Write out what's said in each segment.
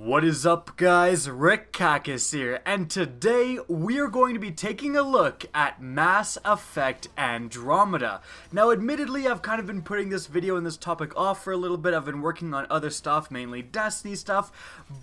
What is up, guys? Rick Kakis here, and today we are going to be taking a look at Mass Effect Andromeda. Now, admittedly, I've kind of been putting this video and this topic off for a little bit. I've been working on other stuff, mainly Destiny stuff,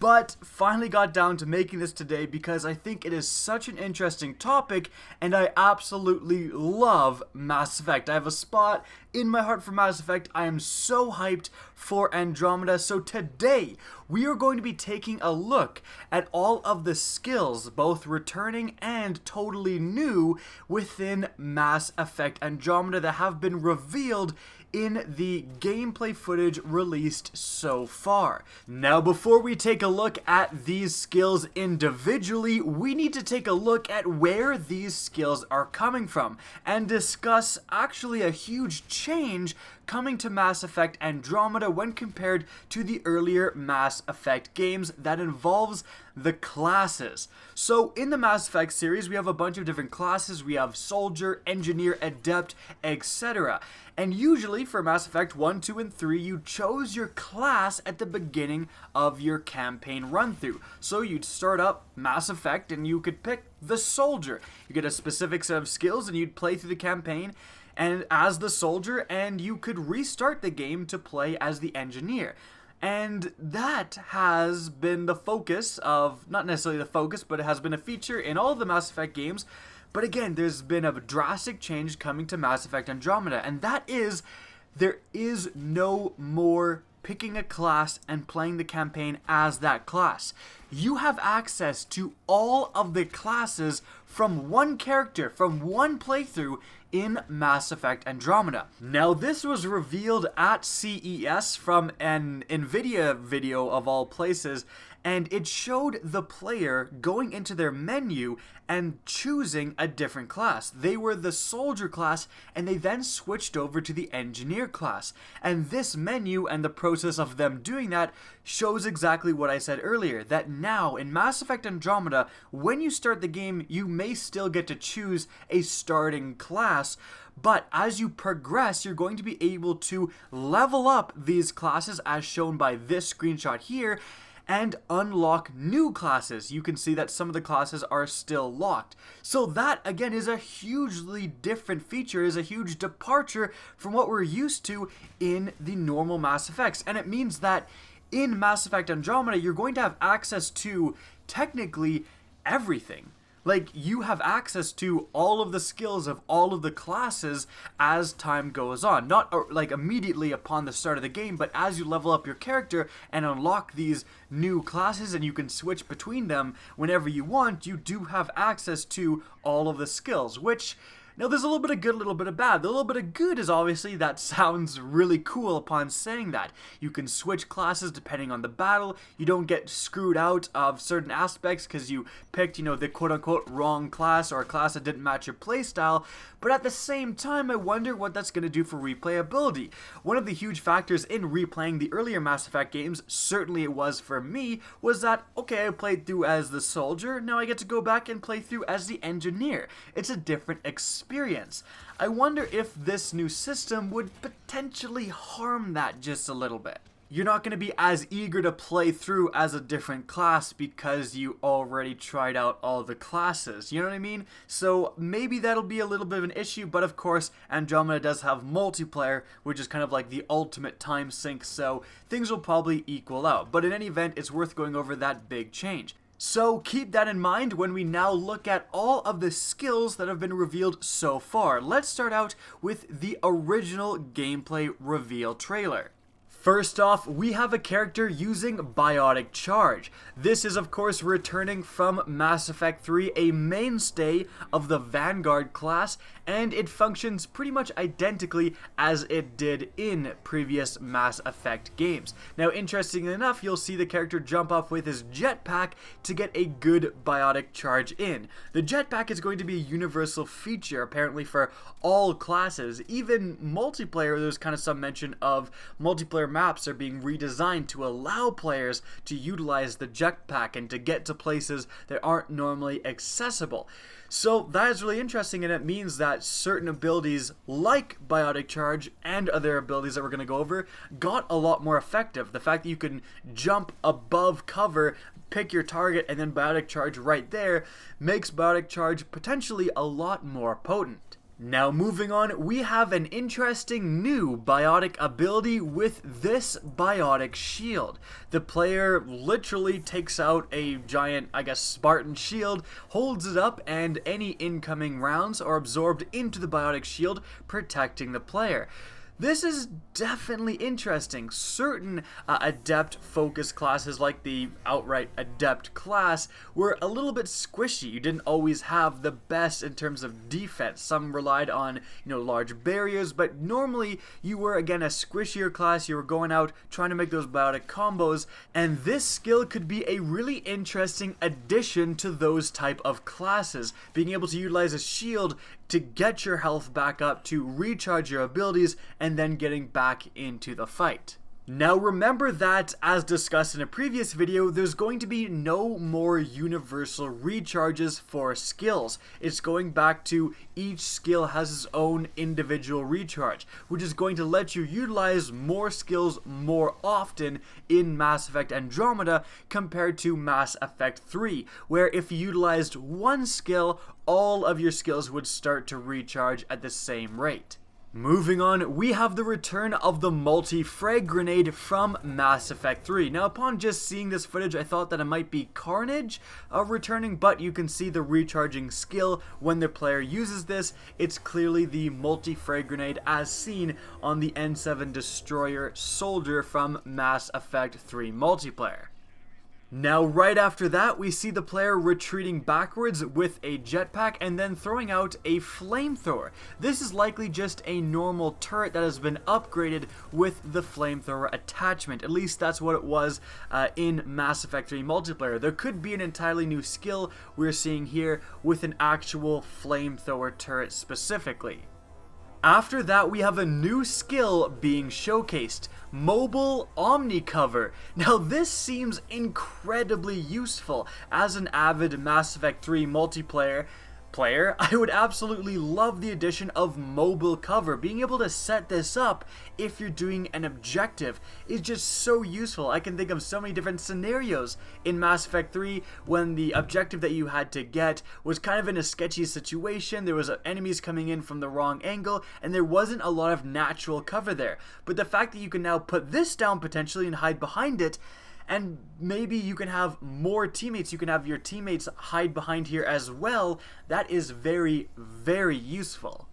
but finally got down to making this today because I think it is such an interesting topic, and I absolutely love Mass Effect. I have a spot in my heart for Mass Effect. I am so hyped for Andromeda, so today we are going to be taking a look at all of the skills, both returning and totally new, within Mass Effect Andromeda that have been revealed in the gameplay footage released so far. Now, before we take a look at these skills individually, we need to take a look at where these skills are coming from and discuss actually a huge change coming to Mass Effect Andromeda when compared to the earlier Mass Effect games that involves the classes. So in the Mass Effect series, we have a bunch of different classes. We have Soldier, Engineer, Adept, etc. And usually for Mass Effect 1, 2, and 3, you chose your class at the beginning of your campaign run-through. So you'd start up Mass Effect and you could pick the Soldier. You get a specific set of skills and you'd play through the campaign and as the Soldier, and you could restart the game to play as the Engineer. And that has been the focus of, not necessarily the focus, but it has been a feature in all of the Mass Effect games. But again, there's been a drastic change coming to Mass Effect Andromeda, and that is, there is no more picking a class and playing the campaign as that class. You have access to all of the classes from one character, from one playthrough in Mass Effect Andromeda. Now, this was revealed at CES from an NVIDIA video of all places, and it showed the player going into their menu and choosing a different class. They were the Soldier class, and they then switched over to the Engineer class. And this menu and the process of them doing that shows exactly what I said earlier, that now in Mass Effect Andromeda, when you start the game, you may still get to choose a starting class, but as you progress, you're going to be able to level up these classes as shown by this screenshot here, and unlock new classes. You can see that some of the classes are still locked. So that, again, is a hugely different feature, is a huge departure from what we're used to in the normal Mass Effects. And it means that in Mass Effect Andromeda, you're going to have access to, technically, everything. Like, you have access to all of the skills of all of the classes as time goes on. Not like immediately upon the start of the game, but as you level up your character and unlock these new classes and you can switch between them whenever you want, you do have access to all of the skills, which... Now, there's a little bit of good, a little bit of bad. The little bit of good is obviously that sounds really cool upon saying that. You can switch classes depending on the battle. You don't get screwed out of certain aspects because you picked, the quote-unquote wrong class or a class that didn't match your playstyle. But at the same time, I wonder what that's going to do for replayability. One of the huge factors in replaying the earlier Mass Effect games, certainly it was for me, was that, okay, I played through as the Soldier, now I get to go back and play through as the Engineer. It's a different experience. I wonder if this new system would potentially harm that just a little bit. You're not going to be as eager to play through as a different class because you already tried out all the classes, you know what I mean? So maybe that'll be a little bit of an issue, but of course Andromeda does have multiplayer, which is kind of like the ultimate time sink, so things will probably equal out. But in any event, it's worth going over that big change. So keep that in mind when we now look at all of the skills that have been revealed so far. Let's start out with the original gameplay reveal trailer. First off, we have a character using Biotic Charge. This is of course returning from Mass Effect 3, a mainstay of the Vanguard class, and it functions pretty much identically as it did in previous Mass Effect games. Now, interestingly enough, you'll see the character jump off with his jetpack to get a good Biotic Charge in. The jetpack is going to be a universal feature apparently for all classes, even multiplayer. There's kind of some mention of multiplayer maps are being redesigned to allow players to utilize the jetpack and to get to places that aren't normally accessible. So that is really interesting, and it means that certain abilities like Biotic Charge and other abilities that we're going to go over got a lot more effective. The fact that you can jump above cover, pick your target, and then Biotic Charge right there makes Biotic Charge potentially a lot more potent. Now moving on, we have an interesting new biotic ability with this biotic shield. The player literally takes out a giant, Spartan shield, holds it up, and any incoming rounds are absorbed into the biotic shield, protecting the player. This is definitely interesting. Certain adept focus classes like the outright adept class were a little bit squishy. You didn't always have the best in terms of defense. Some relied on, large barriers, but normally you were again a squishier class. You were going out trying to make those biotic combos, and this skill could be a really interesting addition to those type of classes. Being able to utilize a shield to get your health back up, to recharge your abilities, and then getting back into the fight. Now remember that, as discussed in a previous video, there's going to be no more universal recharges for skills. It's going back to each skill has its own individual recharge, which is going to let you utilize more skills more often in Mass Effect Andromeda compared to Mass Effect 3, where if you utilized one skill, all of your skills would start to recharge at the same rate. Moving on, we have the return of the multi-frag grenade from Mass Effect 3. Now, upon just seeing this footage, I thought that it might be Carnage returning, but you can see the recharging skill when the player uses this. It's clearly the multi-frag grenade as seen on the N7 Destroyer Soldier from Mass Effect 3 multiplayer. Now right after that, we see the player retreating backwards with a jetpack and then throwing out a flamethrower. This is likely just a normal turret that has been upgraded with the flamethrower attachment. At least that's what it was in Mass Effect 3 multiplayer. There could be an entirely new skill we're seeing here with an actual flamethrower turret specifically. After that, we have a new skill being showcased, Mobile Omni Cover. Now this seems incredibly useful. As an avid Mass Effect 3 multiplayer player, I would absolutely love the addition of mobile cover. Being able to set this up if you're doing an objective is just so useful. I can think of so many different scenarios in Mass Effect 3 when the objective that you had to get was kind of in a sketchy situation. There was enemies coming in from the wrong angle and there wasn't a lot of natural cover there. But the fact that you can now put this down potentially and hide behind it, and maybe you can have more teammates, you can have your teammates hide behind here as well, that is very, very useful.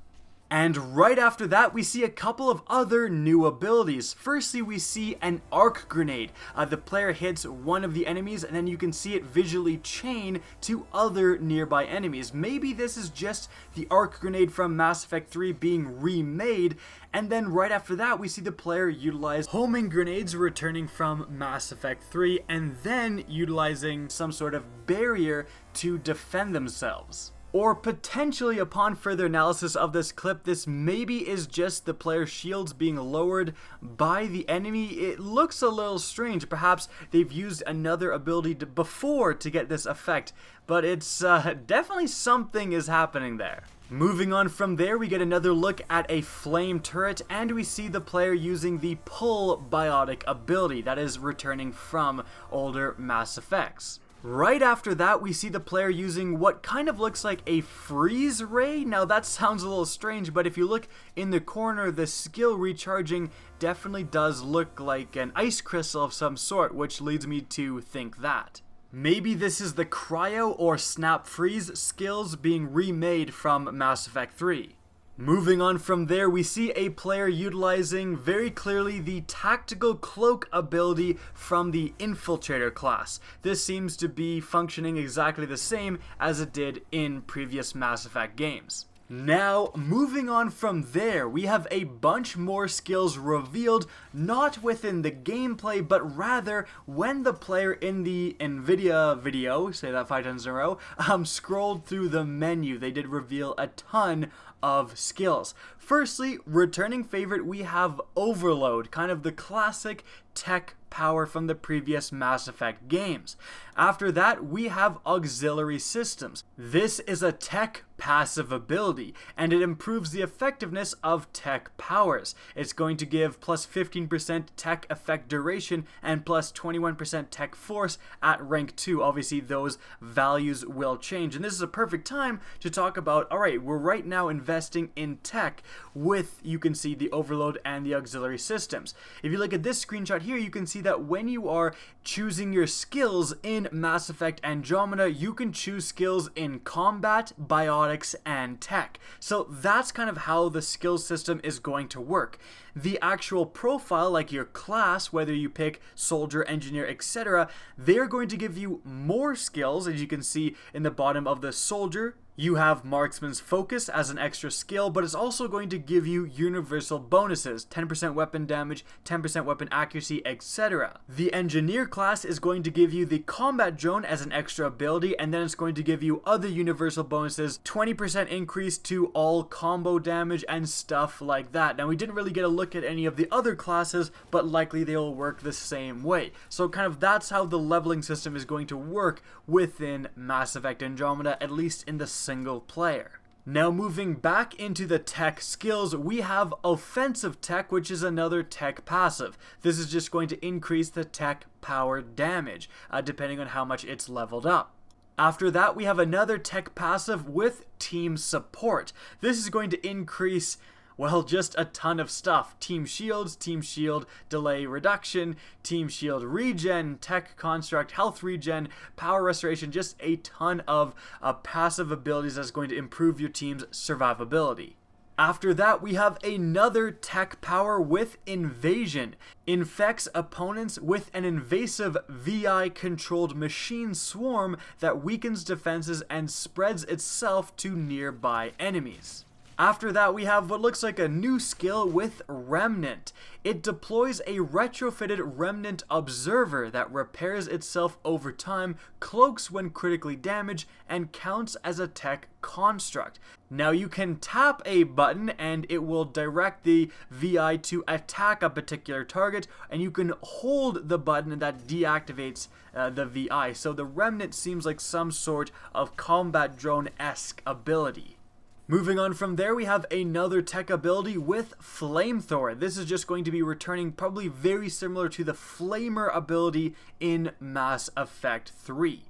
And right after that, we see a couple of other new abilities. Firstly, we see an arc grenade. The player hits one of the enemies and then you can see it visually chain to other nearby enemies. Maybe this is just the arc grenade from Mass Effect 3 being remade. And then right after that, we see the player utilize homing grenades returning from Mass Effect 3 and then utilizing some sort of barrier to defend themselves. Or potentially, upon further analysis of this clip, this maybe is just the player's shields being lowered by the enemy. It looks a little strange. Perhaps they've used another ability before to get this effect, but it's definitely something is happening there. Moving on from there, we get another look at a flame turret, and we see the player using the pull biotic ability that is returning from older Mass Effects. Right after that, we see the player using what kind of looks like a freeze ray. Now that sounds a little strange, but if you look in the corner, the skill recharging definitely does look like an ice crystal of some sort, which leads me to think that maybe this is the cryo or snap freeze skills being remade from Mass Effect 3. Moving on from there, we see a player utilizing very clearly the tactical cloak ability from the Infiltrator class. This seems to be functioning exactly the same as it did in previous Mass Effect games. Now, moving on from there, we have a bunch more skills revealed, not within the gameplay, but rather when the player in the NVIDIA video, say that 5 times in a row, scrolled through the menu. They did reveal a ton of skills. Firstly, returning favorite, we have Overload, kind of the classic tech power from the previous Mass Effect games. After that, we have Auxiliary Systems. This is a tech passive ability, and it improves the effectiveness of tech powers. It's going to give plus 15% tech effect duration and plus 21% tech force at rank 2. Obviously, those values will change, and this is a perfect time to talk about, alright, we're right now investing in tech with, you can see, the Overload and the Auxiliary Systems. If you look at this screenshot here, you can see that when you are choosing your skills in Mass Effect Andromeda, you can choose skills in combat, biotics, and tech. So that's kind of how the skill system is going to work. The actual profile, like your class, whether you pick soldier, engineer, etc., they're going to give you more skills. As you can see in the bottom of the soldier, you have Marksman's Focus as an extra skill, but it's also going to give you universal bonuses, 10% weapon damage, 10% weapon accuracy, etc. The Engineer class is going to give you the Combat Drone as an extra ability, and then it's going to give you other universal bonuses, 20% increase to all combo damage and stuff like that. Now, we didn't really get a look at any of the other classes, but likely they will work the same way. So kind of that's how the leveling system is going to work within Mass Effect Andromeda, at least in the single player. Now moving back into the tech skills, we have Offensive Tech, which is another tech passive. This is just going to increase the tech power damage, depending on how much it's leveled up. After that, we have another tech passive with Team Support. This is going to increase, well, just a ton of stuff. Team Shields, Team Shield Delay Reduction, Team Shield Regen, Tech Construct, Health Regen, Power Restoration, just a ton of passive abilities that's going to improve your team's survivability. After that, we have another tech power with Invasion. Infects opponents with an invasive VI-controlled machine swarm that weakens defenses and spreads itself to nearby enemies. After that, we have what looks like a new skill with Remnant. It deploys a retrofitted Remnant Observer that repairs itself over time, cloaks when critically damaged, and counts as a tech construct. Now you can tap a button and it will direct the VI to attack a particular target, and you can hold the button and that deactivates the VI. So the Remnant seems like some sort of combat drone-esque ability. Moving on from there, we have another tech ability with Flamethrower. This is just going to be returning probably very similar to the Flamer ability in Mass Effect 3.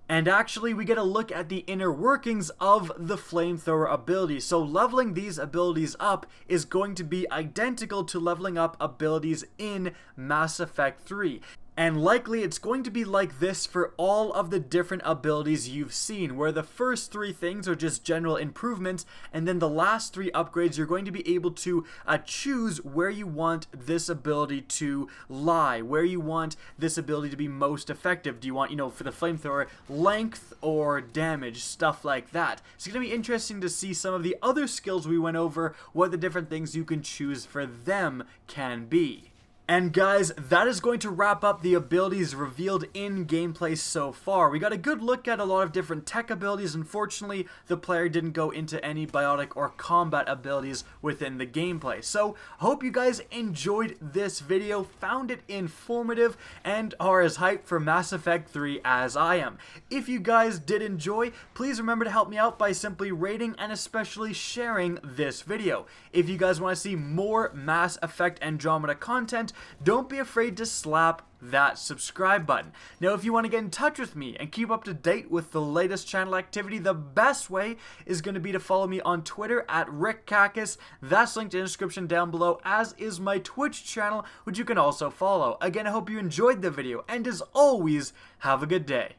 And actually, we get a look at the inner workings of the Flamethrower ability. So leveling these abilities up is going to be identical to leveling up abilities in Mass Effect 3. And likely it's going to be like this for all of the different abilities you've seen, where the first 3 things are just general improvements, and then the last 3 upgrades you're going to be able to choose where you want this ability to lie, where you want this ability to be most effective. Do you want, for the Flamethrower, length or damage, stuff like that. It's going to be interesting to see some of the other skills we went over, what the different things you can choose for them can be. And guys, that is going to wrap up the abilities revealed in gameplay so far. We got a good look at a lot of different tech abilities. Unfortunately, the player didn't go into any biotic or combat abilities within the gameplay. So, hope you guys enjoyed this video, found it informative, and are as hyped for Mass Effect 3 as I am. If you guys did enjoy, please remember to help me out by simply rating and especially sharing this video. If you guys want to see more Mass Effect Andromeda content, don't be afraid to slap that subscribe button. Now, if you want to get in touch with me and keep up to date with the latest channel activity, the best way is going to be to follow me on Twitter at RickKakis. That's linked in the description down below, as is my Twitch channel, which you can also follow. Again, I hope you enjoyed the video, and as always, have a good day.